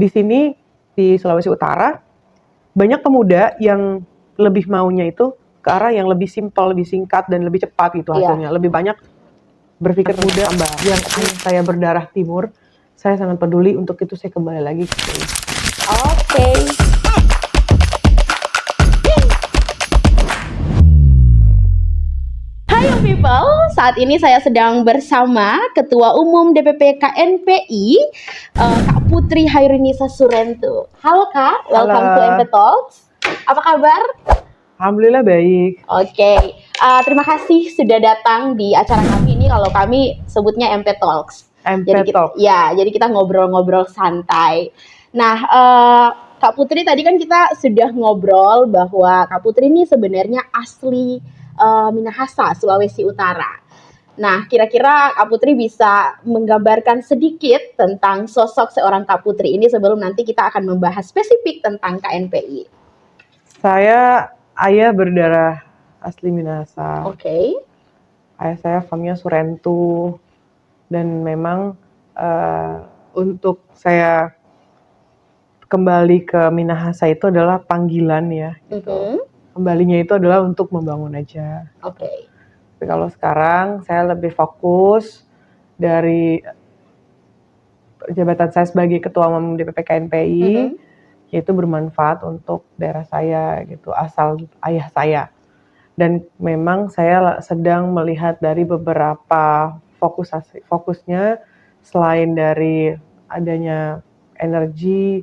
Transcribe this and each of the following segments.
Di sini, di Sulawesi Utara, banyak pemuda yang lebih maunya itu ke arah yang lebih simpel, lebih singkat, dan lebih cepat gitu hasilnya. Lebih banyak berpikir muda, yang ayah saya berdarah timur. Saya sangat peduli, untuk itu saya kembali lagi ke sini. Oke. Hai young people, saat ini saya sedang bersama Ketua Umum DPP KNPI, Kak Putri Hairunisa Surento. Halo Kak, welcome to MP Talks. Apa kabar? Alhamdulillah baik. Oke, terima kasih sudah datang di acara kami ini. Kalau kami sebutnya MP Talks. Jadi kita ngobrol-ngobrol santai. Nah, Kak Putri tadi kan kita sudah ngobrol bahwa Kak Putri ini sebenarnya asli Minahasa, Sulawesi Utara. Nah, kira-kira Kak Putri bisa menggambarkan sedikit tentang sosok seorang Kak Putri ini sebelum nanti kita akan membahas spesifik tentang KNPI. Saya ayah berdarah asli Minahasa. Oke. Ayah saya famnya Surento. Dan memang untuk saya kembali ke Minahasa itu adalah panggilan ya. Gitu. Kembalinya itu adalah untuk membangun aja. Oke. Tapi kalau sekarang saya lebih fokus dari jabatan saya sebagai Ketua Umum DPP KNPI, yaitu bermanfaat untuk daerah saya gitu, asal ayah saya. Dan memang saya sedang melihat dari beberapa fokusnya, selain dari adanya energi,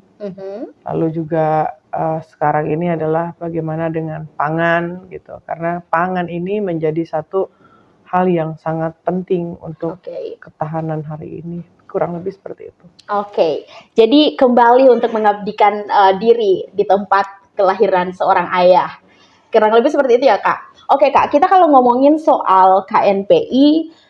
lalu juga sekarang ini adalah bagaimana dengan pangan gitu, karena pangan ini menjadi satu hal yang sangat penting untuk ketahanan hari ini, kurang lebih seperti itu. Oke, jadi kembali untuk mengabdikan diri di tempat kelahiran seorang ayah, kurang lebih seperti itu ya Kak. Oke Kak, kita kalau ngomongin soal KNPI,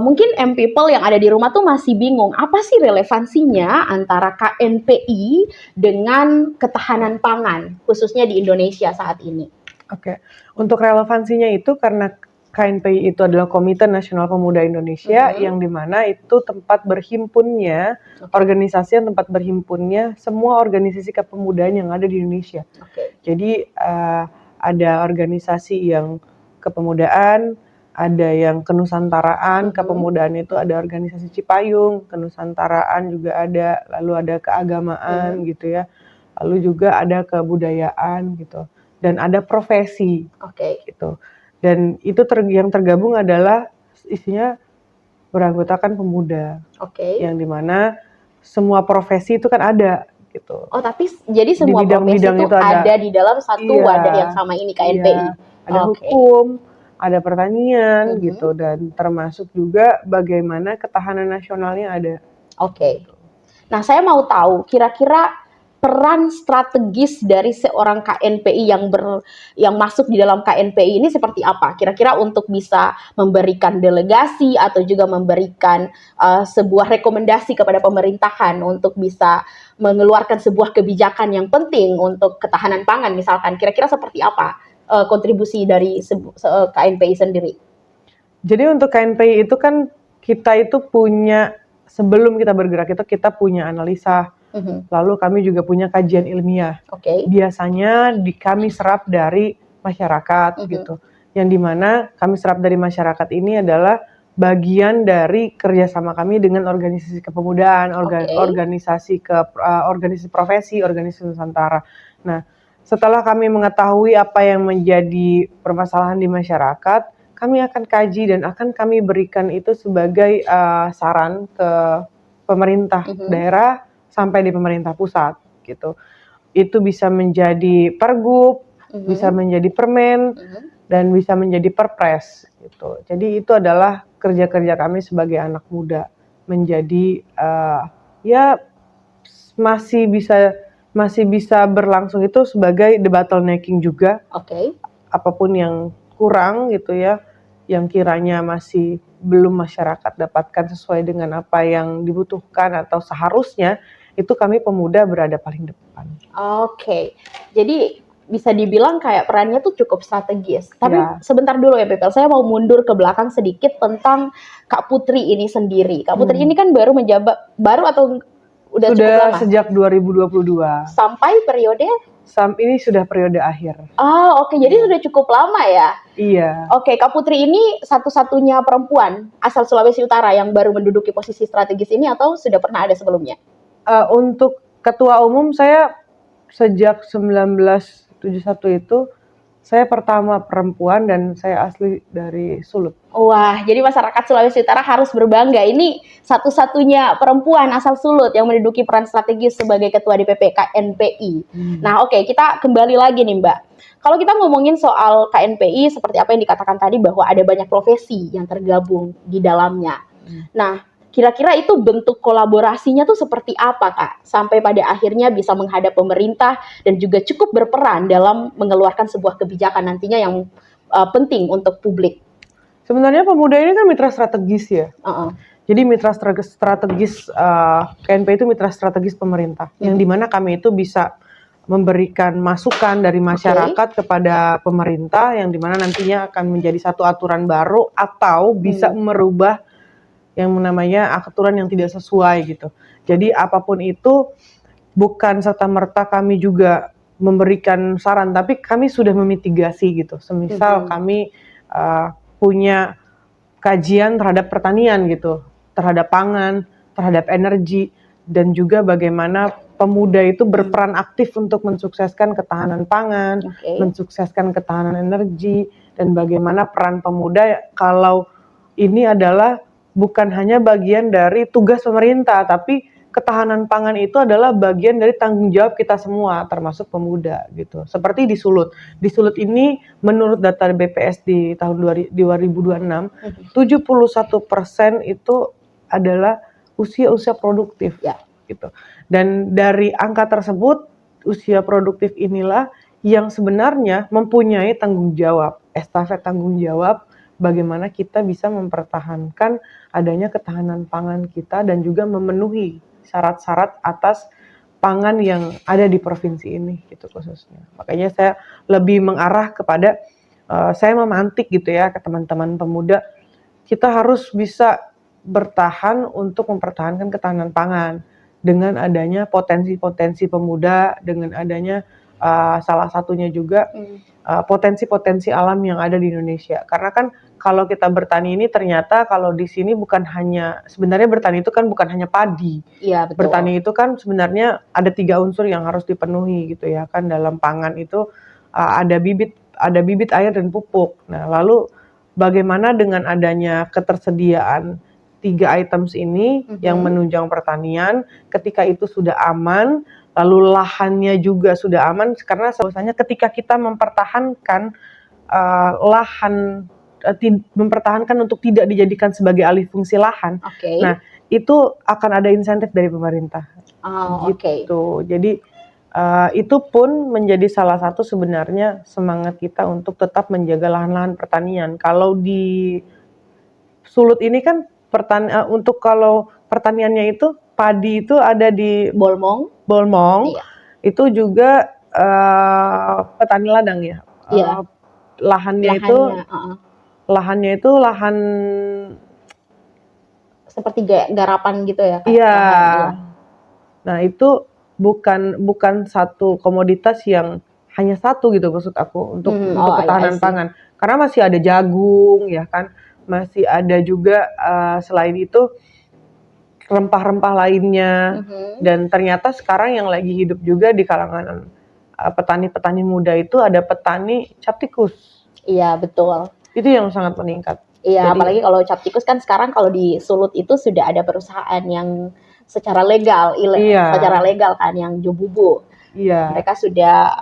mungkin M-People yang ada di rumah tuh masih bingung, apa sih relevansinya antara KNPI dengan ketahanan pangan, khususnya di Indonesia saat ini? Oke, untuk relevansinya itu karena KNPI itu adalah Komite Nasional Pemuda Indonesia, yang dimana itu tempat berhimpunnya, organisasi yang tempat berhimpunnya semua organisasi kepemudaan yang ada di Indonesia. Jadi ada organisasi yang kepemudaan, ada yang kenusantaraan, kepemudaan itu ada organisasi Cipayung, kenusantaraan juga ada, lalu ada keagamaan gitu ya, lalu juga ada kebudayaan gitu, dan ada profesi gitu. Dan itu yang tergabung adalah isinya beranggotakan pemuda, yang dimana semua profesi itu kan ada gitu. Oh, tapi jadi semua profesi itu ada di dalam satu wadah yang sama ini, KNPI. Iya, ada hukum, ada pertanian gitu, dan termasuk juga bagaimana ketahanan nasionalnya ada. Oke. Nah, saya mau tahu kira-kira peran strategis dari seorang KNPI yang masuk di dalam KNPI ini seperti apa? Kira-kira untuk bisa memberikan delegasi atau juga memberikan sebuah rekomendasi kepada pemerintahan untuk bisa mengeluarkan sebuah kebijakan yang penting untuk ketahanan pangan misalkan. Kira-kira seperti apa kontribusi dari KNPI sendiri? Jadi untuk KNPI itu kan kita itu punya, sebelum kita bergerak itu kita punya analisa. Lalu kami juga punya kajian ilmiah. Biasanya kami serap dari masyarakat gitu. Yang dimana kami serap dari masyarakat ini adalah bagian dari kerjasama kami dengan organisasi kepemudaan, organisasi profesi, organisasi Nusantara. Nah, setelah kami mengetahui apa yang menjadi permasalahan di masyarakat, kami akan kaji dan akan kami berikan itu sebagai saran ke pemerintah daerah sampai di pemerintah pusat gitu. Itu bisa menjadi pergub, bisa menjadi permen, dan bisa menjadi perpres gitu. Jadi itu adalah kerja-kerja kami sebagai anak muda, menjadi ya masih bisa berlangsung itu sebagai the bottlenecking juga. Apapun yang kurang gitu ya, yang kiranya masih belum masyarakat dapatkan sesuai dengan apa yang dibutuhkan atau seharusnya, itu kami pemuda berada paling depan. Jadi bisa dibilang kayak perannya tuh cukup strategis. Tapi sebentar dulu ya Pepel, saya mau mundur ke belakang sedikit tentang Kak Putri ini sendiri. Kak Putri ini kan baru atau Udah cukup lama? Sejak 2022. Sampai periode? Ini sudah periode akhir. Oke. Jadi sudah cukup lama ya? Iya. Oke, Kak Putri ini satu-satunya perempuan asal Sulawesi Utara yang baru menduduki posisi strategis ini atau sudah pernah ada sebelumnya? Untuk ketua umum saya sejak 1971 itu saya pertama perempuan dan saya asli dari Sulut. Wah, jadi masyarakat Sulawesi Utara harus berbangga. Ini satu-satunya perempuan asal Sulut yang menduduki peran strategis sebagai ketua DPP KNPI. Nah, oke, kita kembali lagi nih, Mbak. Kalau kita ngomongin soal KNPI, seperti apa yang dikatakan tadi bahwa ada banyak profesi yang tergabung di dalamnya. Nah, kira-kira itu bentuk kolaborasinya tuh seperti apa, Kak? Sampai pada akhirnya bisa menghadap pemerintah dan juga cukup berperan dalam mengeluarkan sebuah kebijakan nantinya yang penting untuk publik. Sebenarnya pemuda ini kan mitra strategis ya. Jadi mitra strategis KNPI itu mitra strategis pemerintah. Yang dimana kami itu bisa memberikan masukan dari masyarakat kepada pemerintah yang dimana nantinya akan menjadi satu aturan baru atau bisa merubah yang namanya aturan yang tidak sesuai gitu. Jadi apapun itu bukan serta-merta kami juga memberikan saran, tapi kami sudah memitigasi gitu. Semisal kami punya kajian terhadap pertanian gitu, terhadap pangan, terhadap energi, dan juga bagaimana pemuda itu berperan aktif untuk mensukseskan ketahanan pangan, mensukseskan ketahanan energi, dan bagaimana peran pemuda kalau ini adalah bukan hanya bagian dari tugas pemerintah, tapi ketahanan pangan itu adalah bagian dari tanggung jawab kita semua, termasuk pemuda gitu. Seperti di Sulut. Di Sulut ini menurut data BPS di tahun 2026, 71% itu adalah usia produktif gitu. Dan dari angka tersebut, usia produktif inilah yang sebenarnya mempunyai tanggung jawab, estafet tanggung jawab bagaimana kita bisa mempertahankan adanya ketahanan pangan kita dan juga memenuhi syarat-syarat atas pangan yang ada di provinsi ini gitu khususnya. Makanya saya lebih mengarah kepada saya memantik gitu ya ke teman-teman pemuda, kita harus bisa bertahan untuk mempertahankan ketahanan pangan dengan adanya potensi-potensi pemuda, dengan adanya salah satunya juga potensi-potensi alam yang ada di Indonesia. Karena kan kalau kita bertani ini ternyata kalau di sini bukan hanya, sebenarnya bertani itu kan bukan hanya padi. Iya, betul. Bertani itu kan sebenarnya ada 3 unsur yang harus dipenuhi gitu ya kan dalam pangan itu ada bibit, air dan pupuk. Nah, lalu bagaimana dengan adanya ketersediaan 3 items ini yang menunjang pertanian, ketika itu sudah aman, lalu lahannya juga sudah aman, karena bahwasanya ketika kita mempertahankan lahan, mempertahankan untuk tidak dijadikan sebagai alih fungsi lahan, nah itu akan ada insentif dari pemerintah. Gitu. Jadi itu pun menjadi salah satu sebenarnya semangat kita untuk tetap menjaga lahan-lahan pertanian. Kalau di Sulut ini kan untuk kalau pertaniannya itu padi itu ada di Bolmong, itu juga petani ladang ya. Lahannya itu lahan seperti garapan gitu ya, Kak? Iya. Nah, itu bukan satu komoditas yang hanya satu gitu maksud aku untuk ketahanan pangan. Karena masih ada jagung ya kan, masih ada juga selain itu rempah-rempah lainnya. Dan ternyata sekarang yang lagi hidup juga di kalangan petani-petani muda itu ada petani cap tikus. Iya, betul. Itu yang sangat meningkat. Iya, apalagi kalau cap tikus kan sekarang kalau di Sulut itu sudah ada perusahaan yang secara legal kan yang Jobubu. Iya. Mereka sudah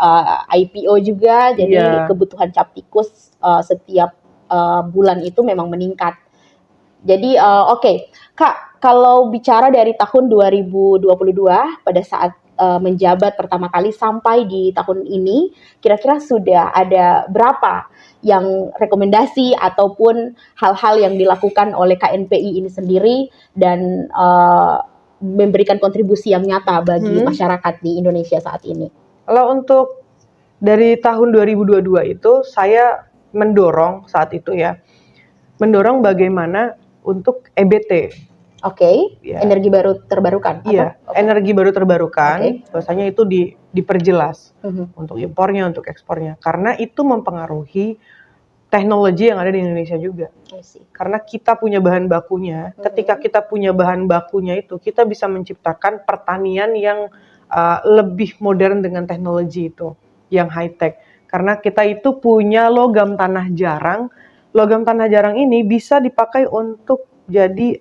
IPO juga, jadi kebutuhan cap tikus setiap bulan itu memang meningkat. Jadi Kak, kalau bicara dari tahun 2022 pada saat menjabat pertama kali sampai di tahun ini, kira-kira sudah ada berapa yang rekomendasi ataupun hal-hal yang dilakukan oleh KNPI ini sendiri dan memberikan kontribusi yang nyata bagi masyarakat di Indonesia saat ini? Kalau untuk dari tahun 2022 itu saya mendorong saat itu ya, mendorong bagaimana untuk EBT. Ya. Energi baru terbarukan? Iya, energi baru terbarukan, bahwasanya itu diperjelas untuk impornya, untuk ekspornya. Karena itu mempengaruhi teknologi yang ada di Indonesia juga. Karena kita punya bahan bakunya, ketika kita punya bahan bakunya itu, kita bisa menciptakan pertanian yang lebih modern dengan teknologi itu, yang high-tech. Karena kita itu punya logam tanah jarang. Logam tanah jarang ini bisa dipakai untuk jadi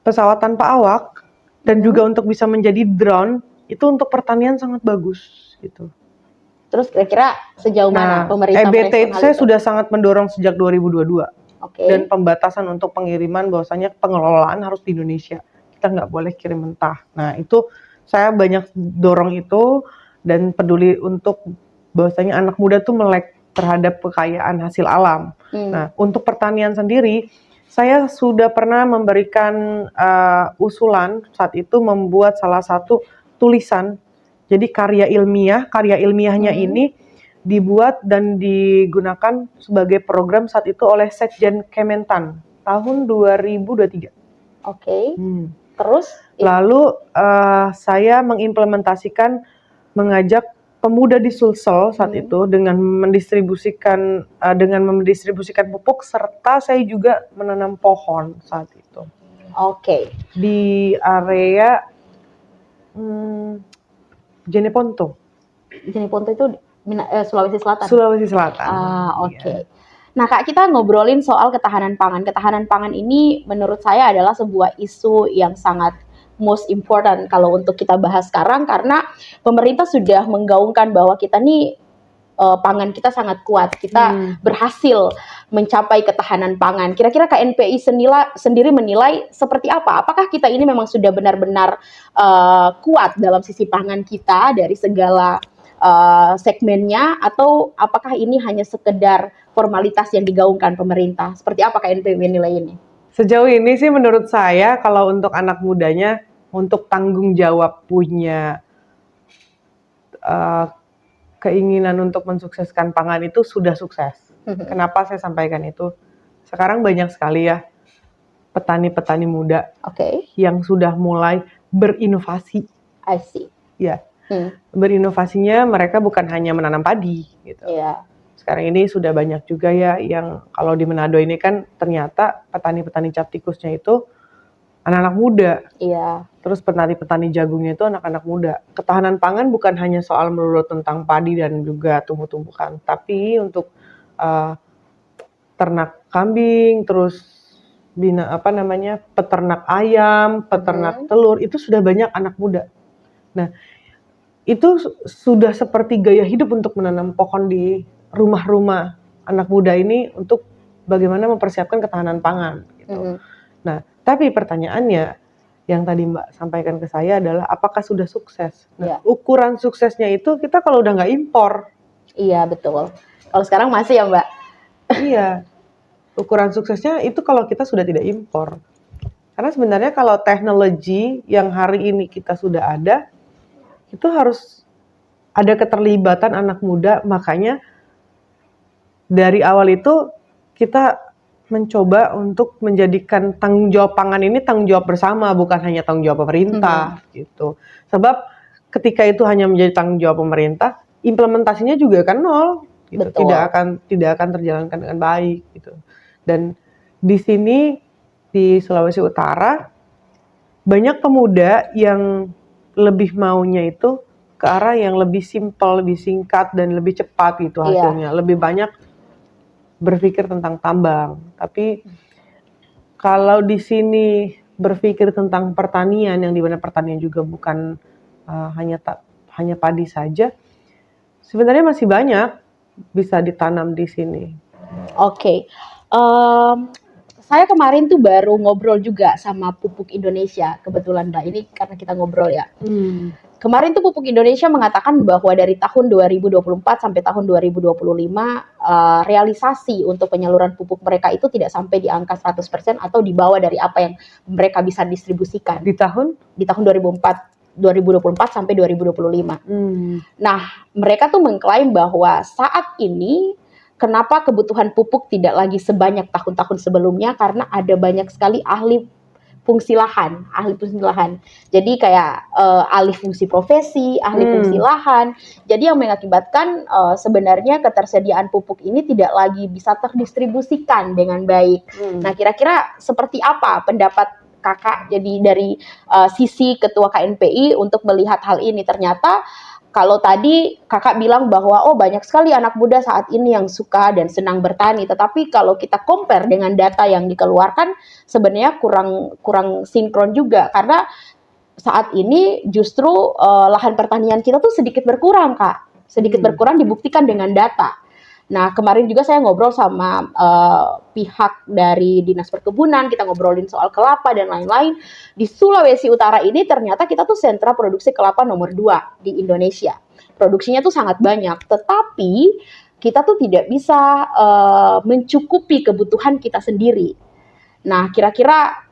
pesawat tanpa awak dan juga untuk bisa menjadi drone. Itu untuk pertanian sangat bagus gitu. Terus kira-kira sejauh mana pemerintah EBT saya sudah sangat mendorong sejak 2022. Dan pembatasan untuk pengiriman, bahwasanya pengelolaan harus di Indonesia. Kita nggak boleh kirim mentah. Nah itu saya banyak dorong itu dan peduli untuk bahwasanya anak muda tuh melek terhadap kekayaan hasil alam. Nah untuk pertanian sendiri, saya sudah pernah memberikan usulan saat itu membuat salah satu tulisan. Jadi karya ilmiahnya ini dibuat dan digunakan sebagai program saat itu oleh Sekjen Kementan tahun 2023. Terus? Lalu saya mengajak pemuda di Sulsel saat itu dengan mendistribusikan pupuk, serta saya juga menanam pohon saat itu. Di area Jeneponto. Jeneponto itu Sulawesi Selatan? Sulawesi Selatan. Nah Kak, kita ngobrolin soal ketahanan pangan. Ketahanan pangan ini menurut saya adalah sebuah isu yang sangat most important kalau untuk kita bahas sekarang, karena pemerintah sudah menggaungkan bahwa kita nih pangan kita sangat kuat, kita berhasil mencapai ketahanan pangan. Kira-kira KNPI sendiri menilai seperti apa? Apakah kita ini memang sudah benar-benar kuat dalam sisi pangan kita dari segala segmennya, atau apakah ini hanya sekedar formalitas yang digaungkan pemerintah? Seperti apa KNPI menilai ini? Sejauh ini sih menurut saya, kalau untuk anak mudanya, untuk tanggung jawab punya keinginan untuk mensukseskan pangan itu sudah sukses. Kenapa saya sampaikan itu? Sekarang banyak sekali ya petani-petani muda yang sudah mulai berinovasi. Ya, berinovasinya mereka bukan hanya menanam padi gitu. Sekarang ini sudah banyak juga ya yang kalau di Manado ini kan ternyata petani-petani cap tikusnya itu anak-anak muda. Terus petani-petani jagungnya itu anak-anak muda. Ketahanan pangan bukan hanya soal melulu tentang padi dan juga tumbuh-tumbuhan, tapi untuk ternak kambing, terus peternak ayam, peternak telur, itu sudah banyak anak muda. Nah, itu sudah seperti gaya hidup untuk menanam pohon di rumah-rumah anak muda ini untuk bagaimana mempersiapkan ketahanan pangan gitu. Nah, tapi pertanyaannya yang tadi Mbak sampaikan ke saya adalah apakah sudah sukses? Nah, ukuran suksesnya itu kita kalau udah nggak impor. Iya, betul. Kalau sekarang masih ya Mbak? Iya, ukuran suksesnya itu kalau kita sudah tidak impor. Karena sebenarnya kalau teknologi yang hari ini kita sudah ada, itu harus ada keterlibatan anak muda, makanya dari awal itu kita mencoba untuk menjadikan tanggung jawab pangan ini tanggung jawab bersama, bukan hanya tanggung jawab pemerintah gitu. Sebab ketika itu hanya menjadi tanggung jawab pemerintah, implementasinya juga kan nol gitu. Tidak akan terjalankan dengan baik gitu. Dan di sini di Sulawesi Utara banyak pemuda yang lebih maunya itu ke arah yang lebih simpel, lebih singkat dan lebih cepat gitu hasilnya. Lebih banyak berpikir tentang tambang. Tapi kalau di sini berpikir tentang pertanian, yang dimana pertanian juga bukan hanya padi saja, sebenarnya masih banyak bisa ditanam di sini. Saya kemarin tuh baru ngobrol juga sama Pupuk Indonesia, kebetulan Mbak, ini karena kita ngobrol ya. Kemarin tuh Pupuk Indonesia mengatakan bahwa dari tahun 2024 sampai tahun 2025 realisasi untuk penyaluran pupuk mereka itu tidak sampai di angka 100% atau di bawah dari apa yang mereka bisa distribusikan. Di tahun 2024 sampai 2025. Nah, mereka tuh mengklaim bahwa saat ini kenapa kebutuhan pupuk tidak lagi sebanyak tahun-tahun sebelumnya, karena ada banyak sekali ahli fungsi lahan. Jadi kayak alih fungsi profesi, ahli fungsi lahan. Jadi yang mengakibatkan sebenarnya ketersediaan pupuk ini tidak lagi bisa terdistribusikan dengan baik. Nah, kira-kira seperti apa pendapat Kakak jadi dari sisi Ketua KNPI untuk melihat hal ini? Ternyata kalau tadi Kakak bilang bahwa banyak sekali anak muda saat ini yang suka dan senang bertani, tetapi kalau kita compare dengan data yang dikeluarkan sebenarnya kurang sinkron juga, karena saat ini justru lahan pertanian kita tuh sedikit berkurang, Kak. Sedikit berkurang dibuktikan dengan data. Nah, kemarin juga saya ngobrol sama pihak dari Dinas Perkebunan, kita ngobrolin soal kelapa dan lain-lain. Di Sulawesi Utara ini ternyata kita tuh sentra produksi kelapa nomor 2 di Indonesia. Produksinya tuh sangat banyak, tetapi kita tuh tidak bisa mencukupi kebutuhan kita sendiri. Nah, kira-kira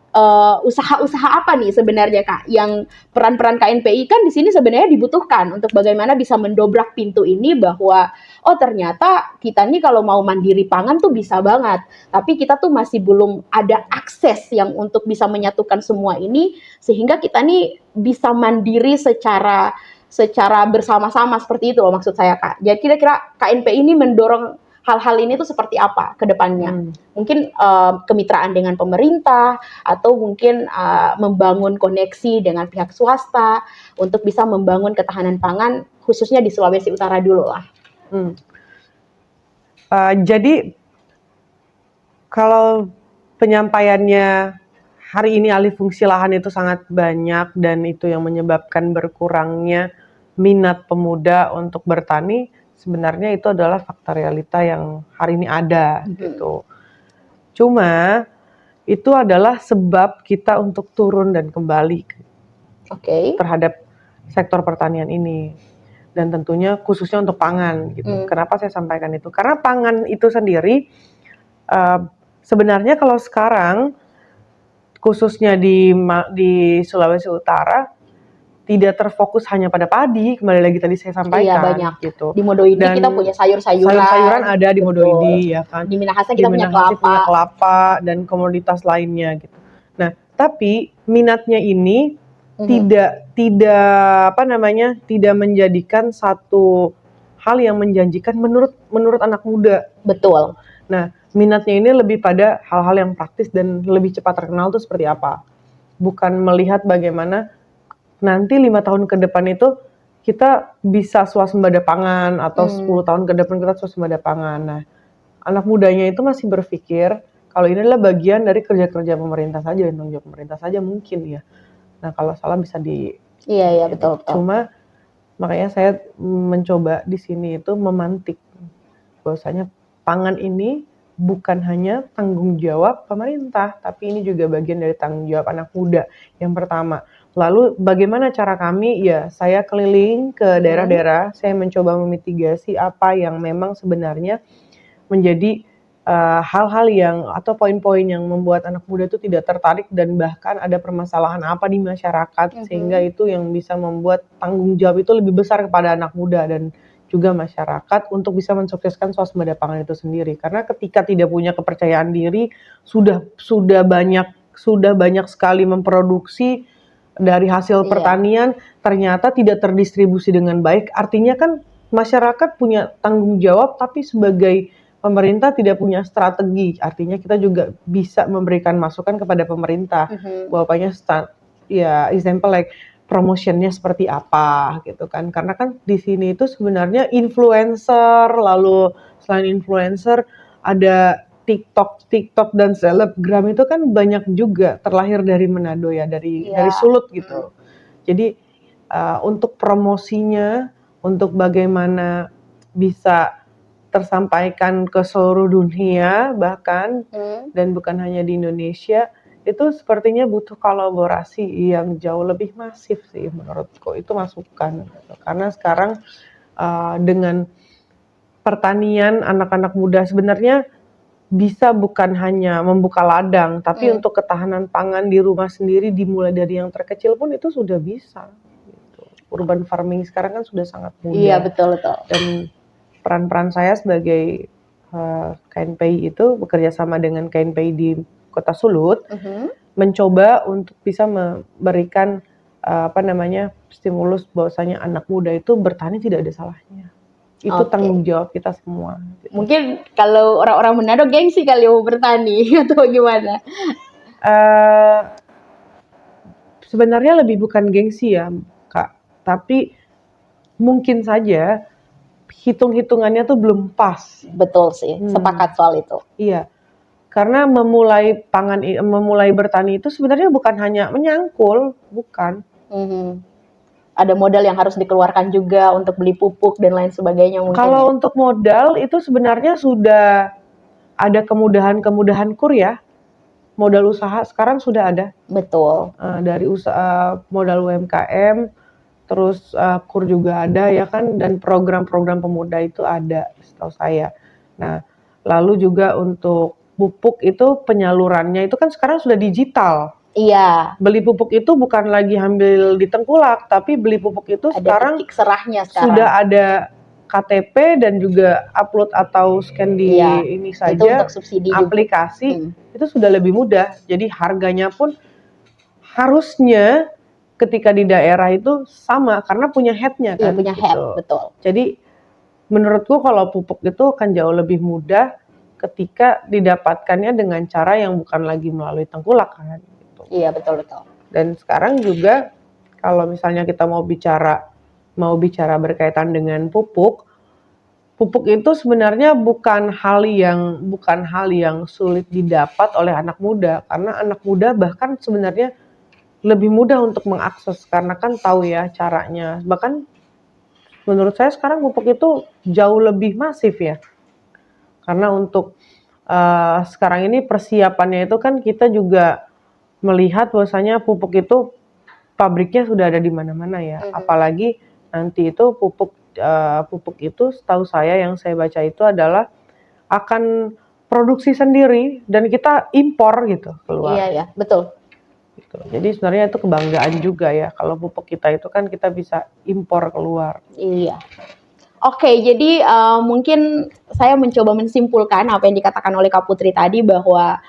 usaha-usaha apa nih sebenarnya, Kak, yang peran-peran KNPI kan di sini sebenarnya dibutuhkan untuk bagaimana bisa mendobrak pintu ini, bahwa ternyata kita nih kalau mau mandiri pangan tuh bisa banget, tapi kita tuh masih belum ada akses yang untuk bisa menyatukan semua ini sehingga kita nih bisa mandiri secara bersama-sama, seperti itu loh maksud saya, Kak. Jadi kira-kira KNPI ini mendorong hal-hal ini tuh seperti apa ke depannya? Mungkin kemitraan dengan pemerintah, atau mungkin membangun koneksi dengan pihak swasta untuk bisa membangun ketahanan pangan khususnya di Sulawesi Utara dulu lah. Jadi kalau penyampaiannya hari ini alih fungsi lahan itu sangat banyak dan itu yang menyebabkan berkurangnya minat pemuda untuk bertani, sebenarnya itu adalah fakta realita yang hari ini ada gitu. Cuma itu adalah sebab kita untuk turun dan kembali terhadap sektor pertanian ini, dan tentunya khususnya untuk pangan gitu. Kenapa saya sampaikan itu? Karena pangan itu sendiri sebenarnya kalau sekarang khususnya di Sulawesi Utara tidak terfokus hanya pada padi, kembali lagi tadi saya sampaikan. Iya, banyak. Gitu. Di Modoindi kita punya sayur-sayuran ada di Modoindi, ya kan. Di Minahasa kita punya kelapa dan komoditas lainnya gitu. Nah, tapi minatnya ini tidak menjadikan satu hal yang menjanjikan menurut anak muda. Betul. Nah, minatnya ini lebih pada hal-hal yang praktis dan lebih cepat terkenal itu seperti apa. Bukan melihat bagaimana nanti 5 tahun ke depan itu kita bisa swasembada pangan, atau 10 tahun ke depan kita swasembada pangan. Nah, anak mudanya itu masih berpikir kalau ini adalah bagian dari kerja-kerja pemerintah saja, tanggung jawab pemerintah saja mungkin ya. Nah, kalau salah bisa Iya, betul. Cuma makanya saya mencoba di sini itu memantik bahwasanya pangan ini bukan hanya tanggung jawab pemerintah, tapi ini juga bagian dari tanggung jawab anak muda yang pertama. Lalu bagaimana cara kami? Ya, saya keliling ke daerah-daerah, saya mencoba memitigasi apa yang memang sebenarnya menjadi hal-hal yang atau poin-poin yang membuat anak muda itu tidak tertarik, dan bahkan ada permasalahan apa di masyarakat sehingga itu yang bisa membuat tanggung jawab itu lebih besar kepada anak muda dan juga masyarakat untuk bisa mensukseskan swasembada pangan itu sendiri. Karena ketika tidak punya kepercayaan diri, sudah banyak sekali memproduksi dari hasil pertanian, ternyata tidak terdistribusi dengan baik. Artinya kan masyarakat punya tanggung jawab, tapi sebagai pemerintah tidak punya strategi. Artinya kita juga bisa memberikan masukan kepada pemerintah. Bapaknya example like promotionnya seperti apa gitu kan. Karena kan di sini itu sebenarnya influencer, lalu selain influencer ada TikTok dan selebgram itu kan banyak juga terlahir dari Manado ya, dari Sulut gitu. Jadi untuk promosinya, untuk bagaimana bisa tersampaikan ke seluruh dunia bahkan, dan bukan hanya di Indonesia, itu sepertinya butuh kolaborasi yang jauh lebih masif sih menurutku. Itu masukan gitu. Karena sekarang dengan pertanian anak-anak muda sebenarnya bisa bukan hanya membuka ladang, tapi untuk ketahanan pangan di rumah sendiri dimulai dari yang terkecil pun itu sudah bisa. Gitu. Urban farming sekarang kan sudah sangat mudah. Iya, betul. Dan peran-peran saya sebagai KNPI itu bekerja sama dengan KNPI di Kota Sulut, mencoba untuk bisa memberikan stimulus bahwasanya anak muda itu bertani tidak ada salahnya. Itu tanggung jawab kita semua. Gitu. Mungkin kalau orang-orang Manado gengsi kali mau bertani atau gimana? Sebenarnya lebih bukan gengsi ya, Kak. Tapi mungkin saja hitung-hitungannya tuh belum pas. Betul sih, sepakat soal itu. Iya. Karena memulai bertani itu sebenarnya bukan hanya menyangkul, bukan. Ada modal yang harus dikeluarkan juga untuk beli pupuk dan lain sebagainya mungkin. Kalau untuk modal itu sebenarnya sudah ada kemudahan-kemudahan KUR ya. Modal usaha sekarang sudah ada. Betul. Dari usaha modal UMKM, terus KUR juga ada ya kan, dan program-program pemuda itu ada setahu saya. Nah, lalu juga untuk pupuk itu penyalurannya itu kan sekarang sudah digital. Iya. Beli pupuk itu bukan lagi ambil di tengkulak, tapi beli pupuk itu ada sekarang titik serahnya sekarang. Sudah ada KTP dan juga upload atau scan di ini saja. Itu untuk subsidi aplikasi itu sudah lebih mudah. Jadi harganya pun harusnya ketika di daerah itu sama karena punya headnya kan. Iya, punya head, betul. Jadi menurutku kalau pupuk itu akan jauh lebih mudah ketika didapatkannya dengan cara yang bukan lagi melalui tengkulak kan. Iya, betul. Dan sekarang juga kalau misalnya kita mau bicara berkaitan dengan pupuk itu sebenarnya bukan hal yang sulit didapat oleh anak muda, karena anak muda bahkan sebenarnya lebih mudah untuk mengakses karena kan tahu ya caranya. Bahkan menurut saya sekarang pupuk itu jauh lebih masif ya. Karena untuk sekarang ini persiapannya itu kan kita juga melihat bahwasanya pupuk itu pabriknya sudah ada di mana-mana ya. Apalagi nanti itu pupuk itu setahu saya yang saya baca itu adalah akan produksi sendiri dan kita impor gitu keluar. Iya, betul. Gitu. Jadi sebenarnya itu kebanggaan juga ya kalau pupuk kita itu kan kita bisa impor keluar. Iya. Oke, jadi mungkin saya mencoba mensimpulkan apa yang dikatakan oleh Kak Putri tadi bahwa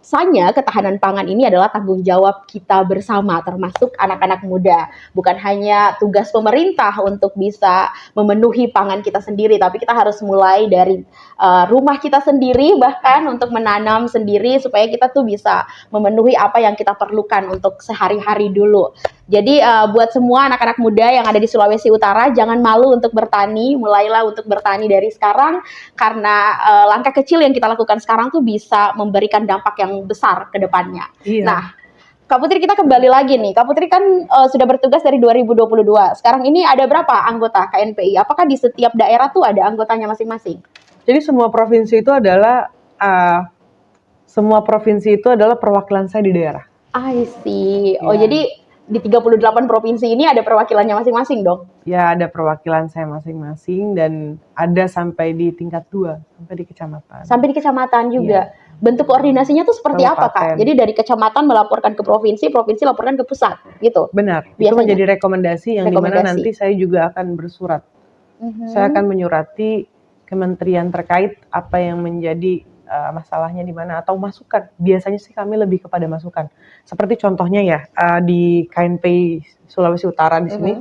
ketahanan pangan ini adalah tanggung jawab kita bersama, termasuk anak-anak muda. Bukan hanya tugas pemerintah untuk bisa memenuhi pangan kita sendiri, tapi kita harus mulai dari rumah kita sendiri, bahkan untuk menanam sendiri supaya kita tuh bisa memenuhi apa yang kita perlukan untuk sehari-hari dulu. Jadi buat semua anak-anak muda yang ada di Sulawesi Utara, jangan malu untuk bertani, mulailah untuk bertani dari sekarang, karena langkah kecil yang kita lakukan sekarang tuh bisa memberikan dampak yang besar ke depannya. Iya. Nah, Kak Putri, kita kembali lagi nih. Kak Putri kan sudah bertugas dari 2022. Sekarang ini ada berapa anggota KNPI? Apakah di setiap daerah tuh ada anggotanya masing-masing? Jadi semua provinsi itu adalah perwakilan saya di daerah. I see. Oh, jadi di 38 provinsi ini ada perwakilannya masing-masing dong? Ya, ada perwakilan saya masing-masing dan ada sampai di tingkat 2, sampai di kecamatan. Sampai di kecamatan juga? Iya. Bentuk koordinasinya tuh seperti apa, Kak? Jadi dari kecamatan melaporkan ke provinsi, provinsi laporkan ke pusat, gitu? Benar, biasanya. Itu menjadi rekomendasi yang dimana nanti saya juga akan bersurat. Saya akan menyurati kementerian terkait apa yang menjadi masalahnya di mana atau masukan. Biasanya sih kami lebih kepada masukan. Seperti contohnya ya di KNPI Sulawesi Utara di sini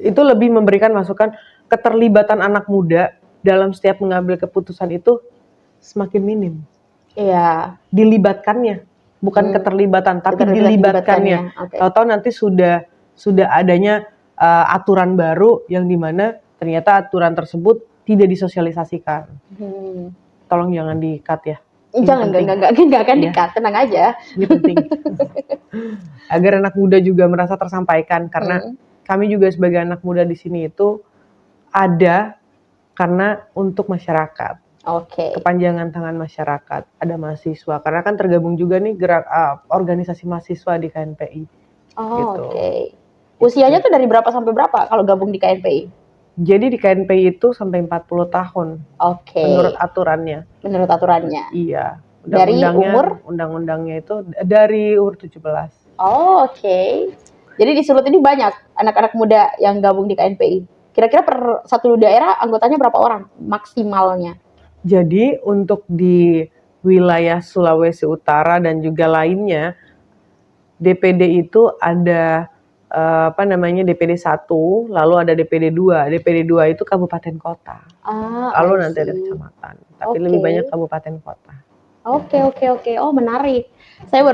itu lebih memberikan masukan keterlibatan anak muda dalam setiap mengambil keputusan itu semakin minim. Iya. Dilibatkannya, bukan keterlibatan, tapi dilibatkannya. Tahu-tahu nanti sudah adanya aturan baru yang dimana ternyata aturan tersebut tidak disosialisasikan. Tolong jangan di-cut ya. Jangan, enggak akan di-cut, tenang aja. Ini penting. Agar anak muda juga merasa tersampaikan, karena kami juga sebagai anak muda di sini itu ada karena untuk masyarakat. Kepanjangan tangan masyarakat, ada mahasiswa, karena kan tergabung juga nih gerak organisasi mahasiswa di KNPI. Gitu. Usianya tuh dari berapa sampai berapa kalau gabung di KNPI? Jadi di KNPI itu sampai 40 tahun. Menurut aturannya. Menurut aturannya. Iya. Dari umur? Undang-undangnya itu dari umur 17. Jadi di Sulut ini banyak anak-anak muda yang gabung di KNPI. Kira-kira per satu daerah anggotanya berapa orang maksimalnya? Jadi untuk di wilayah Sulawesi Utara dan juga lainnya, DPD itu ada DPD 1, lalu ada DPD 2. DPD 2 itu kabupaten kota. Lalu nanti ada kecamatan. Tapi lebih banyak kabupaten kota. Oke. Oh, menarik. Saya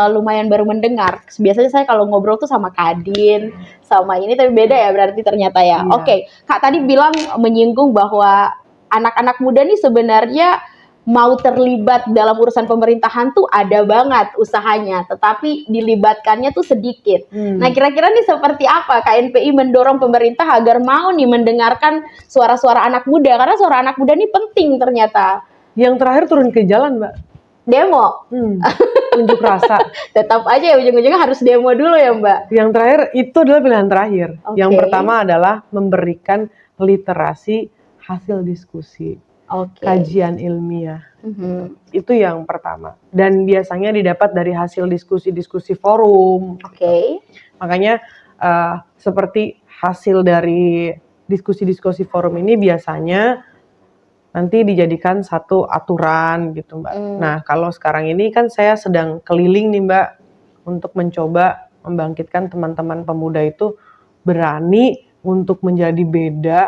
lumayan baru mendengar. Biasanya saya kalau ngobrol tuh sama Kadin, sama ini, tapi beda ya berarti ternyata ya. Iya. Oke, Kak tadi bilang menyinggung bahwa anak-anak muda nih sebenarnya mau terlibat dalam urusan pemerintahan tuh ada banget usahanya, tetapi dilibatkannya tuh sedikit. Nah, kira-kira nih seperti apa KNPI mendorong pemerintah agar mau nih mendengarkan suara-suara anak muda? Karena suara anak muda nih penting ternyata. Yang terakhir turun ke jalan, Mbak. Demo? Unjuk rasa. Tetap aja ya, ujung-ujungnya harus demo dulu ya, Mbak? Yang terakhir, itu adalah pilihan terakhir. Yang pertama adalah memberikan literasi hasil diskusi. Kajian ilmiah. Itu yang pertama. Dan biasanya didapat dari hasil diskusi-diskusi forum. Makanya seperti hasil dari diskusi-diskusi forum ini biasanya nanti dijadikan satu aturan gitu, Mbak. Nah, kalau sekarang ini kan saya sedang keliling nih, Mbak, untuk mencoba membangkitkan teman-teman pemuda itu berani untuk menjadi beda,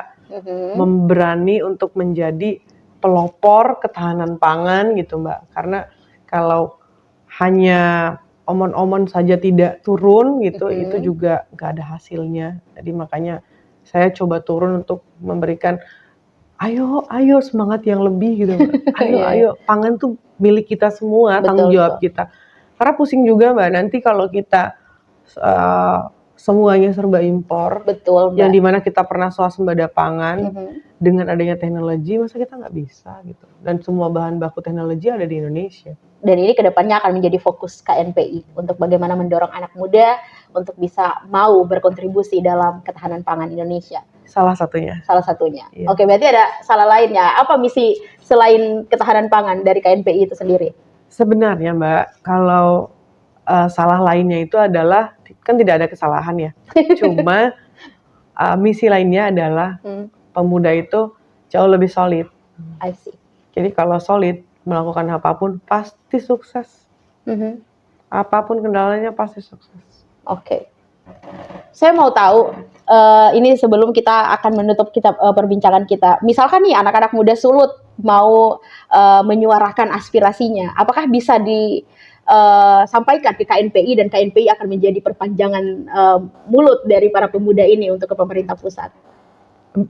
berani untuk menjadi pelopor ketahanan pangan gitu, Mbak. Karena kalau hanya omon-omon saja tidak turun gitu, itu juga nggak ada hasilnya. Jadi makanya saya coba turun untuk memberikan ayo semangat yang lebih gitu, Mbak. Ayo, pangan tuh milik kita semua, tanggung jawab kita. Karena pusing juga, Mbak, nanti kalau kita semuanya serba impor, yang dimana kita pernah swasembada pangan, dengan adanya teknologi, masa kita nggak bisa gitu. Dan semua bahan baku teknologi ada di Indonesia. Dan ini kedepannya akan menjadi fokus KNPI untuk bagaimana mendorong anak muda untuk bisa mau berkontribusi dalam ketahanan pangan Indonesia. Salah satunya. Iya. Oke, berarti ada salah lainnya. Apa misi selain ketahanan pangan dari KNPI itu sendiri? Sebenarnya, Mbak, kalau salah lainnya itu adalah, kan tidak ada kesalahan ya. Cuma misi lainnya adalah pemuda itu jauh lebih solid. I see. Jadi kalau solid, melakukan apapun pasti sukses. Apapun kendalanya pasti sukses. Oke. Saya mau tahu, ini sebelum kita akan menutup perbincangan kita. Misalkan nih anak-anak muda Sulut mau menyuarakan aspirasinya, apakah bisa disampaikan ke KNPI dan KNPI akan menjadi perpanjangan mulut dari para pemuda ini untuk ke pemerintah pusat?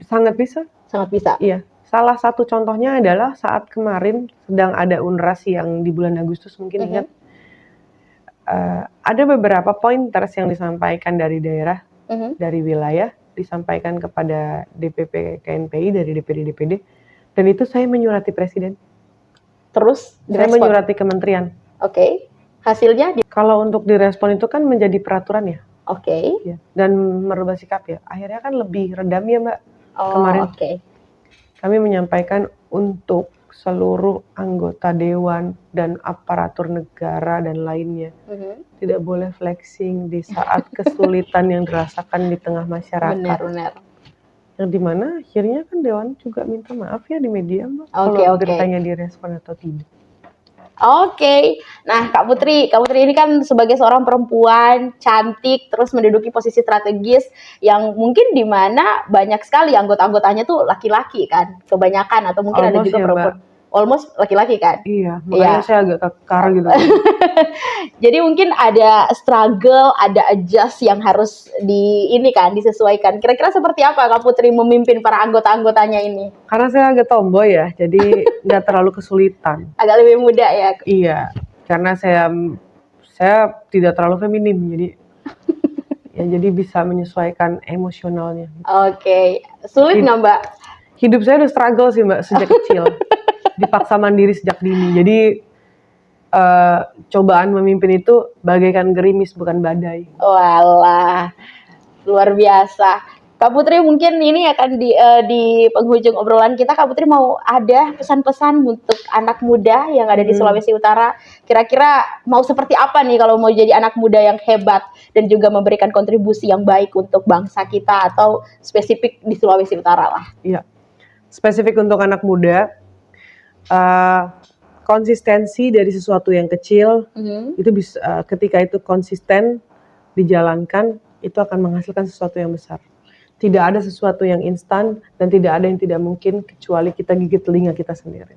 Sangat bisa. Iya. Salah satu contohnya adalah saat kemarin sedang ada UNRAS yang di bulan Agustus, mungkin ingat. Ada beberapa pointers yang disampaikan dari daerah, dari wilayah, disampaikan kepada DPP KNPI dari DPD, dan itu saya menyurati Presiden. Terus saya menyurati kementerian. Hasilnya? Kalau untuk direspon itu kan menjadi peraturan ya. Ya. Dan merubah sikap ya. Akhirnya kan lebih redam ya, Mbak. Kemarin. Kami menyampaikan untuk seluruh anggota dewan dan aparatur negara dan lainnya tidak boleh flexing di saat kesulitan yang dirasakan di tengah masyarakat. Benar. Yang dimana akhirnya kan dewan juga minta maaf ya di media, Mbak, kalau beritanya direspon atau tidak. Nah, Kak Putri ini kan sebagai seorang perempuan cantik, terus menduduki posisi strategis yang mungkin di mana banyak sekali anggota-anggotanya tuh laki-laki kan, kebanyakan, atau mungkin ada juga perempuan. Almost laki-laki kan? Iya, makanya saya agak kekar gitu. Jadi mungkin ada struggle, ada adjust yang harus disesuaikan. Kira-kira seperti apa Kak Putri memimpin para anggota-anggotanya ini? Karena saya agak tomboy ya, jadi nggak terlalu kesulitan. Agak lebih muda ya? Iya, karena saya tidak terlalu feminim, jadi bisa menyesuaikan emosionalnya. Sulit nggak, Mbak? Hidup saya udah struggle sih, Mbak, sejak kecil. Dipaksa mandiri sejak dini. Jadi cobaan memimpin itu bagaikan gerimis bukan badai. Walah, luar biasa. Kak Putri, mungkin ini akan di penghujung obrolan kita, Kak Putri mau ada pesan-pesan untuk anak muda yang ada di Sulawesi Utara. Kira-kira mau seperti apa nih kalau mau jadi anak muda yang hebat dan juga memberikan kontribusi yang baik untuk bangsa kita, atau spesifik di Sulawesi Utara lah? Iya. Spesifik untuk anak muda, konsistensi dari sesuatu yang kecil itu bisa ketika itu konsisten dijalankan itu akan menghasilkan sesuatu yang besar. Tidak ada sesuatu yang instan dan tidak ada yang tidak mungkin kecuali kita gigit telinga kita sendiri.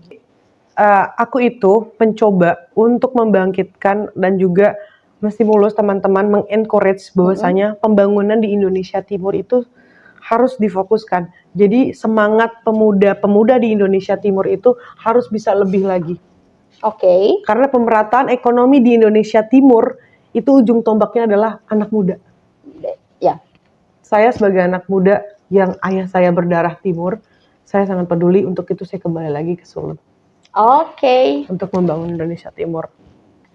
Aku itu mencoba untuk membangkitkan dan juga menstimulus teman-teman mengencourage bahwasanya pembangunan di Indonesia Timur itu harus difokuskan. Jadi semangat pemuda-pemuda di Indonesia Timur itu harus bisa lebih lagi. Karena pemerataan ekonomi di Indonesia Timur itu ujung tombaknya adalah anak muda. Ya. Saya sebagai anak muda yang ayah saya berdarah Timur, saya sangat peduli untuk itu saya kembali lagi ke Solo. Untuk membangun Indonesia Timur.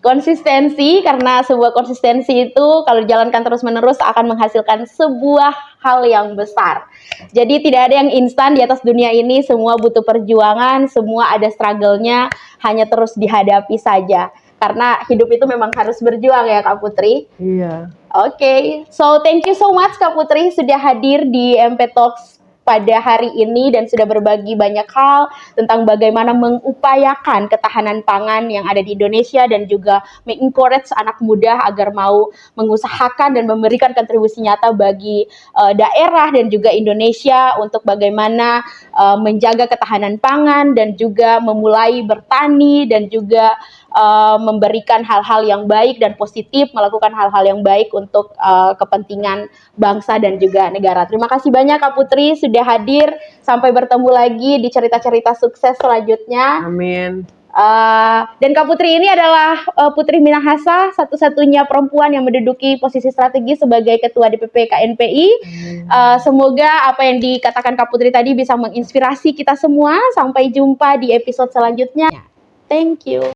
Konsistensi, karena sebuah konsistensi itu kalau dijalankan terus-menerus akan menghasilkan sebuah hal yang besar. Jadi tidak ada yang instan di atas dunia ini, semua butuh perjuangan, semua ada struggle-nya, hanya terus dihadapi saja. Karena hidup itu memang harus berjuang ya Kak Putri. Iya. So thank you so much Kak Putri sudah hadir di MP Talks pada hari ini dan sudah berbagi banyak hal tentang bagaimana mengupayakan ketahanan pangan yang ada di Indonesia dan juga mengencourage anak muda agar mau mengusahakan dan memberikan kontribusi nyata bagi daerah dan juga Indonesia untuk bagaimana menjaga ketahanan pangan dan juga memulai bertani dan juga memberikan hal-hal yang baik dan positif, melakukan hal-hal yang baik untuk kepentingan bangsa dan juga negara. Terima kasih banyak Kak Putri sudah hadir. Sampai bertemu lagi di cerita-cerita sukses selanjutnya. Amin. Dan Kak Putri ini adalah Putri Minahasa, satu-satunya perempuan yang menduduki posisi strategis sebagai Ketua DPP KNPI. Semoga apa yang dikatakan Kak Putri tadi bisa menginspirasi kita semua. Sampai jumpa di episode selanjutnya. Thank you.